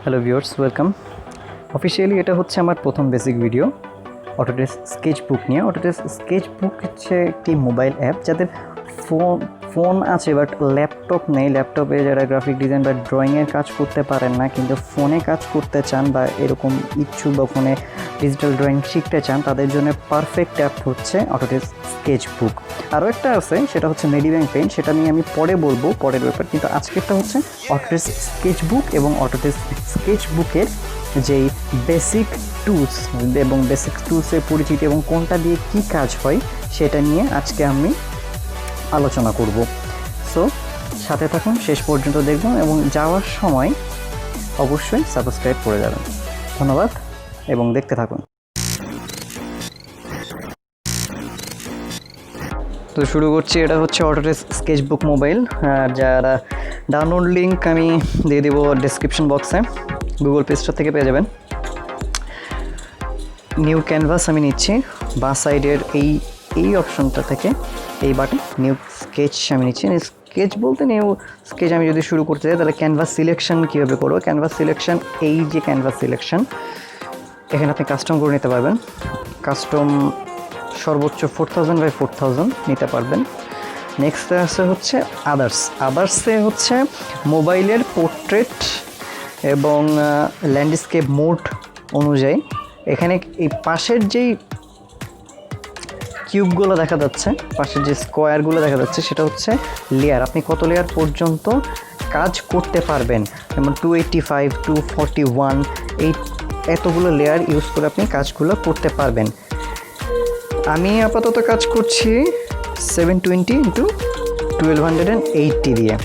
Hello viewers, welcome. Officially এটা হচ্ছে আমার প্রথম বেসিক ভিডিও অটোডেস্ক স্কেচবুক নিয়ে। অটোডেস্ক স্কেচবুক হচ্ছে একটি মোবাইল অ্যাপ যাদের ফোন আছে বাট ল্যাপটপ নেই। ল্যাপটপে যারা গ্রাফিক ডিজাইন বা ড্রয়িংয়ের কাজ করতে পারেন না কিন্তু ফোনে কাজ করতে চান বা এরকম ইচ্ছুক বা ফোনে ডিজিটাল ড্রয়িং শিখতে চান, তাদের জন্য পারফেক্ট অ্যাপ হচ্ছে অটোডেস্ক স্কেচবুক। আরও একটা আছে, সেটা হচ্ছে মেডিব্যাংক পেন, সেটা নিয়ে আমি পরে বলবো, পরের ব্যাপার। কিন্তু আজকেরটা হচ্ছে অটোডেস্ক স্কেচবুক এবং অটোডেস্ক স্কেচবুকের যেই বেসিক টুলস এবং বেসিক টুলসের পরিচিতি এবং কোনটা দিয়ে কী কাজ হয় সেটা নিয়ে আজকে আমি আলোচনা করব। সো সাথে থাকুন, শেষ পর্যন্ত দেখুন এবং যাওয়ার সময় অবশ্যই সাবস্ক্রাইব করে যাবেন। ধন্যবাদ এবং দেখতে থাকুন। তো শুরু করছি। এটা হচ্ছে অটোডেস্ক স্কেচবুক মোবাইল, আর যারা ডাউনলোড লিঙ্ক আমি দিয়ে দেবো ডেসক্রিপশন বক্সে, গুগল প্লে স্টোর থেকে পেয়ে যাবেন। নিউ ক্যানভাস আমি নিচ্ছি বাঁ সাইডের এই অপশনটা থেকে, এই বাটন নিউ স্কেচ আমি নিচ্ছি। স্কেচ বলতে নিউ স্কেচ আমি যদি শুরু করতে চাই তাহলে ক্যানভাস সিলেকশন কীভাবে করবো, ক্যানভাস সিলেকশন, এই যে ক্যানভাস সিলেকশন, এখানে আপনি কাস্টম করে নিতে পারবেন। কাস্টম সর্বোচ্চ 4000x4000 নিতে পারবেন। নেক্সট আছে হচ্ছে আদার্সে হচ্ছে মোবাইলের পোর্ট্রেট এবং ল্যান্ডস্কেপ মোড অনুযায়ী এখানে এই পাশের যেই কিউবগুলো দেখা যাচ্ছে, পাশের যে স্কোয়ারগুলো দেখা যাচ্ছে, সেটা হচ্ছে লেয়ার। আপনি কত লেয়ার পর্যন্ত কাজ করতে পারবেন, যেমন 285, 241, এই এতগুলো লেয়ার ইউজ করে আপনি কাজগুলো করতে পারবেন। আমি আপাতত কাজ করছি 720x1280 দিয়ে।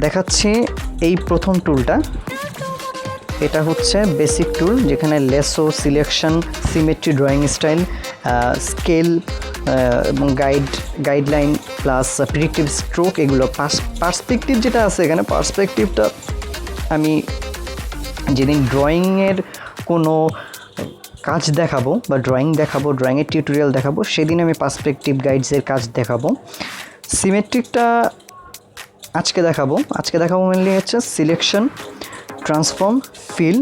দেখাচ্ছি এই প্রথম টুলটা, এটা হচ্ছে বেসিক টুল, যেখানে lasso, selection, symmetry, drawing style, scale এবং গাইডলাইন প্লাস প্রেডিক্টিভ স্ট্রোক, এগুলো পার্সপেক্টিভ যেটা আছে এখানে, পার্সপেক্টিভটা আমি যেদিন ড্রয়িংয়ের কোনো কাজ দেখাবো বা ড্রয়িংয়ের টিউটোরিয়াল দেখাবো, সেদিন আমি পার্সপেক্টিভ গাইডসের কাজ দেখাবো। সিমেট্রিকটা আজকে দেখাবো মেনলি হচ্ছে selection, transform, fill,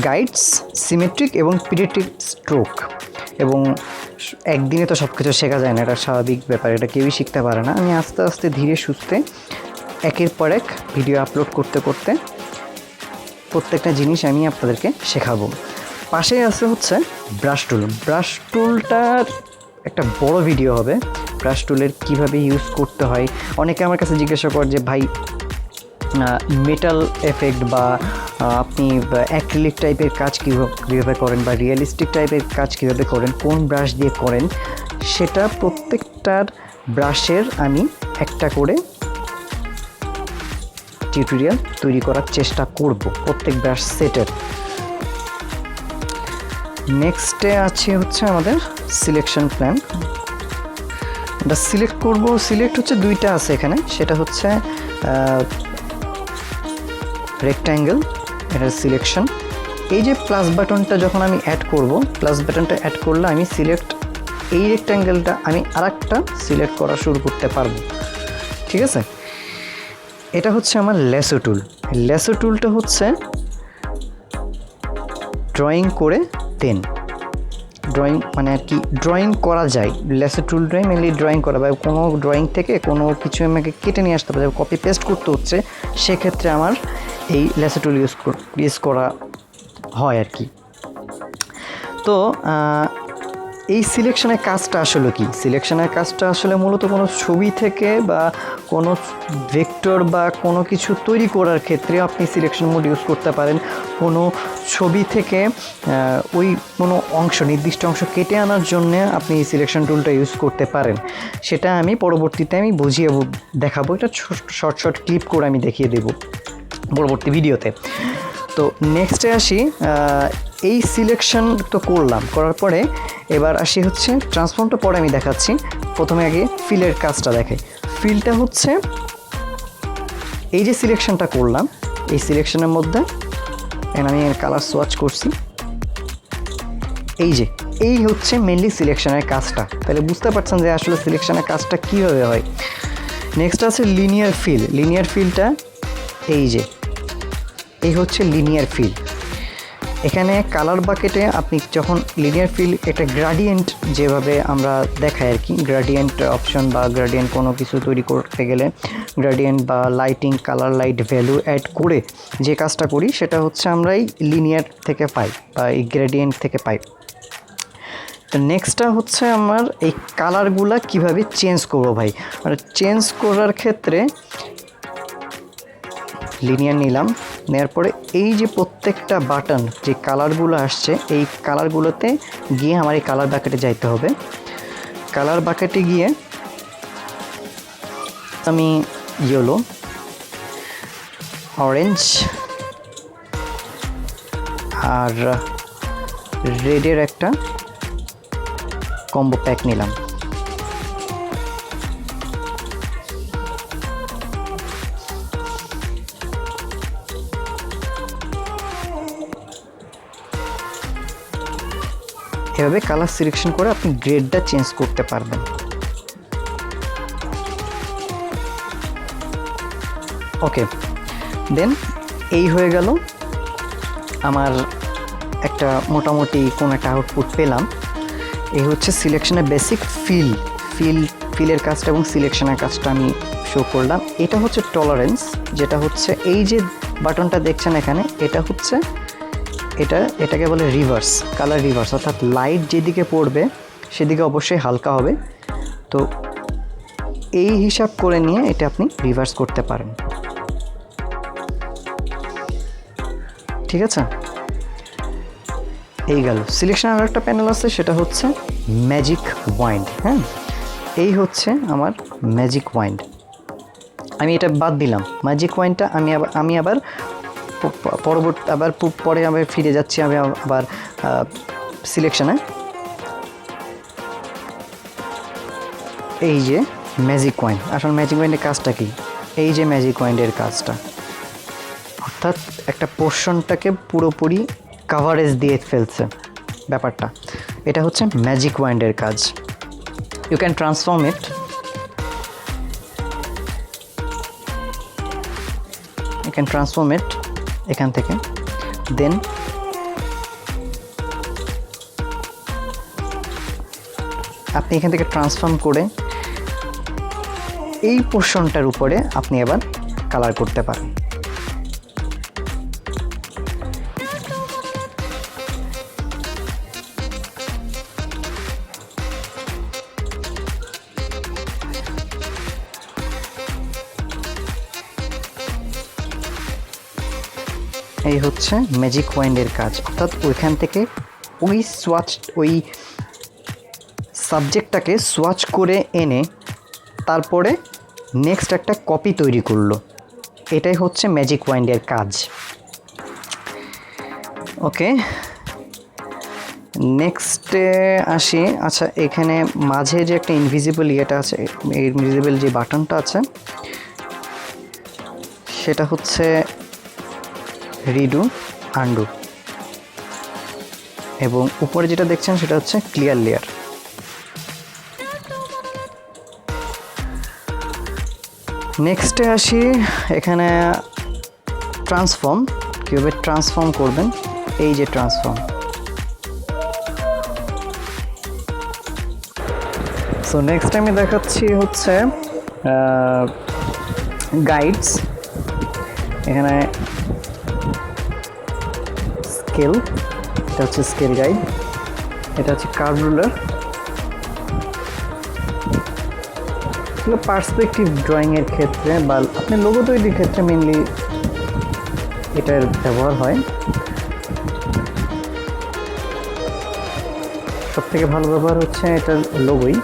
guides, symmetric এবং প্রেডিক্টিভ স্ট্রোক। এবং একদিনে তো সব কিছু শেখা যায় না, এটা স্বাভাবিক ব্যাপার, এটা কেউই শিখতে পারে না। আমি আস্তে আস্তে ধীরে সুস্থে একের পর এক ভিডিও আপলোড করতে করতে প্রত্যেকটা জিনিস আমি আপনাদেরকে শেখাবো। পাশেই আছে হচ্ছে ব্রাশ টুলটার একটা বড় ভিডিও হবে। ব্রাশ টুলের কীভাবে ইউজ করতে হয়, অনেকে আমার কাছে জিজ্ঞাসা করে যে ভাই মেটাল এফেক্ট বা আপনি অ্যাক্রিলিক টাইপের কাজ কীভাবে করেন বা রিয়েলিস্টিক টাইপের কাজ কীভাবে করেন, কোন ব্রাশ দিয়ে করেন, সেটা প্রত্যেকটার ব্রাশের আমি একটা করে টিউটোরিয়াল তৈরি করার চেষ্টা করব, প্রত্যেক ব্রাশ সেটের। নেক্সটে আছে হচ্ছে আমাদের সিলেকশন প্ল্যান। এটা সিলেক্ট হচ্ছে দুইটা আছে এখানে, সেটা হচ্ছে রেক্ট্যাঙ্গেল, এটার সিলেকশন। এই যে প্লাস বাটনটা যখন আমি অ্যাড করব, প্লাস বাটনটা অ্যাড করলে আমি এই রেক্ট্যাঙ্গেলটা আমি আরেকটা সিলেক্ট করা শুরু করতে পারবো, ঠিক আছে। এটা হচ্ছে আমার লেসো টুলটা হচ্ছে ড্রয়িং করে ড্রয়িং মানে আর কি ড্রয়িং করা যায়। লেসো টুল মেনলি ড্রয়িং করা, বা কোনো ড্রয়িং থেকে কোনো কিছু আমাকে কেটে নিয়ে আসতে হবে, কপি পেস্ট করতে হচ্ছে, সেক্ষেত্রে আমার এই লেসো টুল ইউজ করা হয় আর কি। তো এই সিলেকশনের কাজটা আসলে কি? সিলেকশনের কাজটা আসলে মূলত কোনো ছবি থেকে বা কোনো ভেক্টর বা কোনো কিছু তৈরি করার ক্ষেত্রে আপনি সিলেকশন মোড ইউজ করতে পারেন। কোনো ছবি থেকে কোনো নির্দিষ্ট অংশ কেটে আনার জন্য আপনি এই সিলেকশন টুলটা ইউজ করতে পারেন। সেটা আমি পরবর্তীতে বুঝিয়ে দেখাবো, এটা শর্ট ক্লিপ করে আমি দেখিয়ে দেব পরবর্তী ভিডিওতে। তো নেক্সটে আসি, এই সিলেকশন তো করার পরে এবার আসি হচ্ছে ট্রান্সফর্মটা, পরে আমি দেখাচ্ছি। প্রথমে আগে ফিলের কাজটা দেখাই। ফিলটা হচ্ছে এই যে সিলেকশনটা করলাম, এই সিলেকশনের মধ্যে আমি কালার সোয়াচ করছি, এই হচ্ছে মেনলি সিলেকশনের কাজটা। তাহলে বুঝতে পারছেন যে আসলে সিলেকশনের কাজটা কীভাবে হয়। নেক্সট আছে লিনিয়ার ফিলটা এই হচ্ছে লিনিয়ার ফিল। এখানে কালার বাকেটে আপনি যখন লিনিয়ার ফিল একটা গ্রেডিয়েন্ট যেভাবে আমরা দেখাই আর কি, গ্রেডিয়েন্ট অপশন বা গ্রেডিয়েন্ট কোনো কিছু তৈরি করতে গেলে গ্রেডিয়েন্ট বা lighting, colour light value add করে যে কাজটা করি সেটা হচ্ছে আমরা এই লিনিয়ার থেকে পাই বা এই গ্রেডিয়েন্ট থেকে পাই। তো নেক্সটটা হচ্ছে আমার এই কালারগুলা কিভাবে চেঞ্জ করবো ভাই। মানে চেঞ্জ করার ক্ষেত্রে লিনিয়ার নিলাম, নেওয়ার পরে এই যে প্রত্যেকটা বাটন যে কালারগুলো আসছে এই কালারগুলোতে গিয়ে আমার এই কালার বাকেটে যাইতে হবে। কালার বাকেটে গিয়ে আমি ইয়েলো, অরেঞ্জ আর রেডের একটা কম্বো প্যাক নিলাম। এভাবে কালার সিলেকশন করে আপনি গ্রেডটা চেঞ্জ করতে পারবেন। ওকে, দেন এই হয়ে গেল আমার একটা মোটামুটি কোন একটা আউটপুট পেলাম। এই হচ্ছে সিলেকশনের বেসিক ফিলের কাজটা এবং সিলেকশনের কাজটা আমি শো করলাম। এটা হচ্ছে টলারেন্স, যেটা হচ্ছে এই যে বাটনটা দেখছেন এখানে, এটা হচ্ছে এটাকে বলে রিভার্স, কালার রিভার্স, অর্থাৎ লাইট যেদিকে পড়বে সেদিকে অবশ্যই হালকা হবে। তো এই হিসাব করে নিয়ে এটা আপনি রিভার্স করতে পারেন। ঠিক আছে, এই গেল। সিলেকশন আর একটা প্যানেল আছে, সেটা হচ্ছে ম্যাজিক ওয়াইন্ড। হ্যাঁ, এই হচ্ছে আমার ম্যাজিক ওয়াইন্ড। আমি এটা বাদ দিলাম, ম্যাজিক ওয়াইন্ডটা আমি আবার পরে আবার ফিরে যাচ্ছি আমি আবার সিলেকশনে। এই যে ম্যাজিক ওয়াইন্ড, আসলে ম্যাজিক ওয়াইন্ডের কাজটা কি? এই যে ম্যাজিক ওয়াইন্ডের কাজটা, অর্থাৎ একটা পোর্শনটাকে পুরোপুরি কাভারেজ দিয়ে ফেলছে ব্যাপারটা, এটা হচ্ছে ম্যাজিক ওয়াইন্ডের কাজ। ইউ ক্যান ট্রান্সফর্ম ইট, এখান থেকে। দেন আপনি এখান থেকে ট্রান্সফর্ম করে এই পোর্শনটার উপরে আপনি এবার কালার করতে পারেন। এই হচ্ছে ম্যাজিক ওয়াইন্ডের কাজ, অর্থাৎ ওইখান থেকে ওই সাবজেক্টটাকে সোয়াচ করে এনে তারপরে নেক্সট একটা কপি তৈরি করলো। এটাই হচ্ছে ম্যাজিক ওয়াইন্ডের কাজ। ওকে, নেক্সটে আসি। আচ্ছা, এখানে মাঝে যে একটা ইনভিজিবল ইয়েটা আছে, ইনভিজিবল যে বাটনটা আছে, সেটা হচ্ছে রিডু, আন্ডু, এবং উপরে যেটা দেখছেন সেটা হচ্ছে ক্লিয়ার লেয়ার। নেক্সটে আসি, এখানে ট্রান্সফর্ম, কীভাবে ট্রান্সফর্ম করবেন। এই যে ট্রান্সফর্ম, সো নেক্সট আমি দেখাচ্ছি হচ্ছে গাইডস। এখানে স্কেল, এটা হচ্ছে স্কেল গাইড, এটা হচ্ছে কার্ভ রুলার। পার্সপেক্টিভ ড্রয়িংয়ের ক্ষেত্রে বা আপনি লোগো তৈরির ক্ষেত্রে মেনলি এটার ব্যবহার হয়। সব থেকে ভালো ব্যবহার হচ্ছে এটার লোগোই।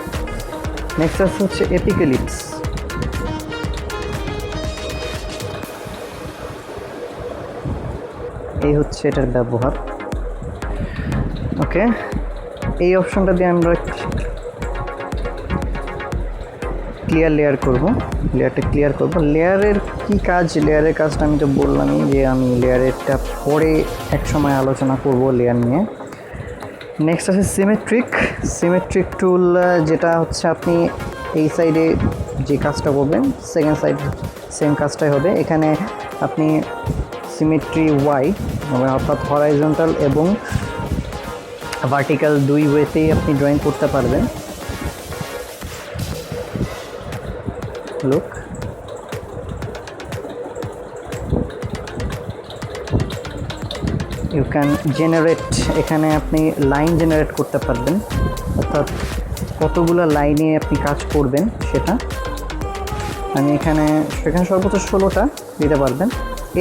নেক্সট আছে হচ্ছে এপিক্যালিপস। এই হচ্ছে এটার ব্যবহার। ওকে, এই অপশনটা দিয়ে আমরা ক্লিয়ার লেয়ার করব, লেয়ারটা ক্লিয়ার করব। লেয়ারের কি কাজ? লেয়ারের কাজটা আমি তো বললামই যে আমি লেয়ারেরটা পরে এক সময় আলোচনা করব লেয়ার নিয়ে। নেক্সট আছে সিমেট্রিক টুল, যেটা হচ্ছে আপনি এই সাইডে যে কাজটা করবেন সেকেন্ড সাইড সেম কাজটাই হবে। এখানে আপনি সিমেট্রি ওয়াই অর্থাৎ হরাইজন্টাল এবং ভার্টিক্যাল দুই ওয়েতেই আপনি ড্রয়িং করতে পারবেন। লুক, ইউ ক্যান জেনারেট, এখানে আপনি লাইন জেনারেট করতে পারবেন, অর্থাৎ কতগুলো লাইনে আপনি কাজ করবেন সেটা। আমি এখানে সর্বোচ্চ 16টা দিতে পারবেন।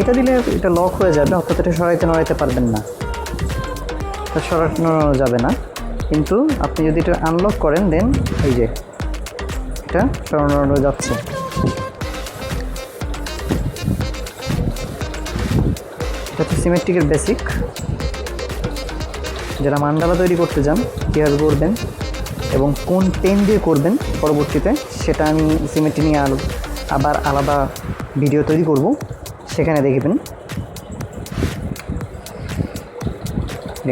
এটা দিলে এটা লক হয়ে যাবে, অর্থাৎ এটা নড়াইতে পারবেন না, এটা সরানো যাবে না। কিন্তু আপনি যদি এটা আনলক করেন দেন এই যে এটা সরানো যাচ্ছে। এটা হচ্ছে সিমেট্রিকের বেসিক। যারা মান্ডালা তৈরি করতে চান কীভাবে করবেন এবং কোন পেন দিয়ে করবেন পরবর্তীতে, সেটা আমি সিমেট্রি নিয়ে আবার আলাদা ভিডিও তৈরি করব, সেখানে দেখবেন।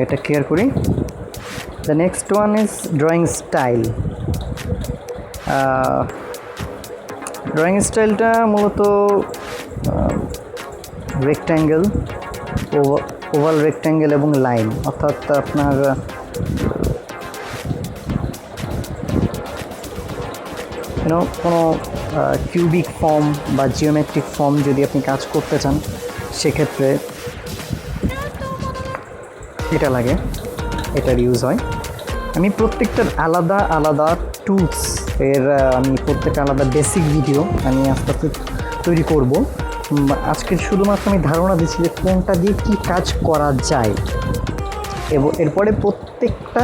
এটা ক্লিয়ার করি। The next one is drawing style. Drawing স্টাইলটা মূলত রেক্ট্যাঙ্গেল, ওভাল রেক্ট্যাঙ্গেল এবং লাইন, অর্থাৎ আপনার কোনো কিউবিক ফর্ম বা জিওমেট্রিক ফর্ম যদি আপনি কাজ করতে চান সেক্ষেত্রে এটা লাগে, এটার ইউজ হয়। আমি প্রত্যেকটার আলাদা আলাদা টুলস এর আমি প্রত্যেকটা আলাদা বেসিক ভিডিও আমি আস্তে আস্তে তৈরি করব। আজকে শুধুমাত্র আমি ধারণা দিচ্ছি যে কোনটা দিয়ে কী কাজ করা যায়, এবং এরপরে প্রত্যেকটা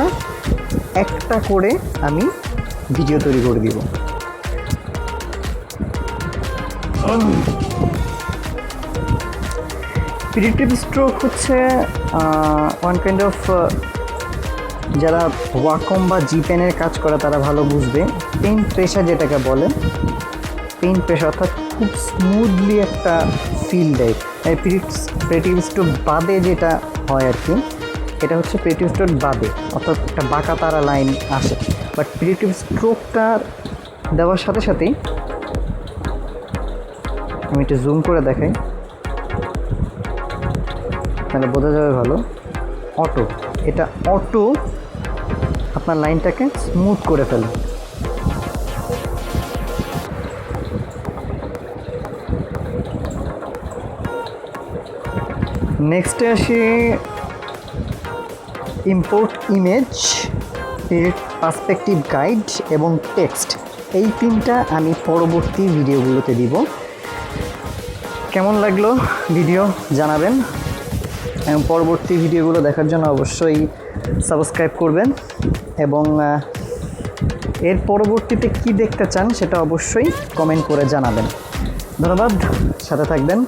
একটা করে আমি ভিডিও তৈরি করে দিব। প্রিডিক্টিভ স্ট্রোক হচ্ছে ওয়ান কাইন্ড অফ, যারা ওয়াকম বা জি পেনের কাজ করে তারা ভালো বুঝবে। পেইন্ট প্রেশার যেটাকে বলে, পেইন্ট প্রেশার অর্থাৎ খুব স্মুথলি একটা ফিল দেয়। প্রিডিক্টিভ স্ট্রোক বাদে যেটা হয় আর কি, এটা হচ্ছে প্রিডিক্টিভ স্ট্রোক বাদে, অর্থাৎ একটা বাঁকা তারা লাইন আসে। বাট প্রিডিক্টিভ স্ট্রোকটা দেওয়ার সাথে সাথেই, আমি একটু জুম করে দেখাই তাহলে বোঝা যাবে ভালো। অটো, এটা অটো আপনার লাইনটাকে স্মুথ করে ফেলে। নেক্সটে আসি ইম্পোর্ট ইমেজ, পার্সপেক্টিভ গাইড এবং টেক্সট। এই তিনটা আমি পরবর্তী ভিডিওগুলোতে দিব। কেমন লাগলো ভিডিও জানাবেন, এবং পরবর্তী ভিডিওগুলো দেখার জন্য অবশ্যই সাবস্ক্রাইব করবেন, এবং এর পরবর্তীতে কি দেখতে চান সেটা অবশ্যই কমেন্ট করে জানাবেন। ধন্যবাদ, সাথে থাকবেন।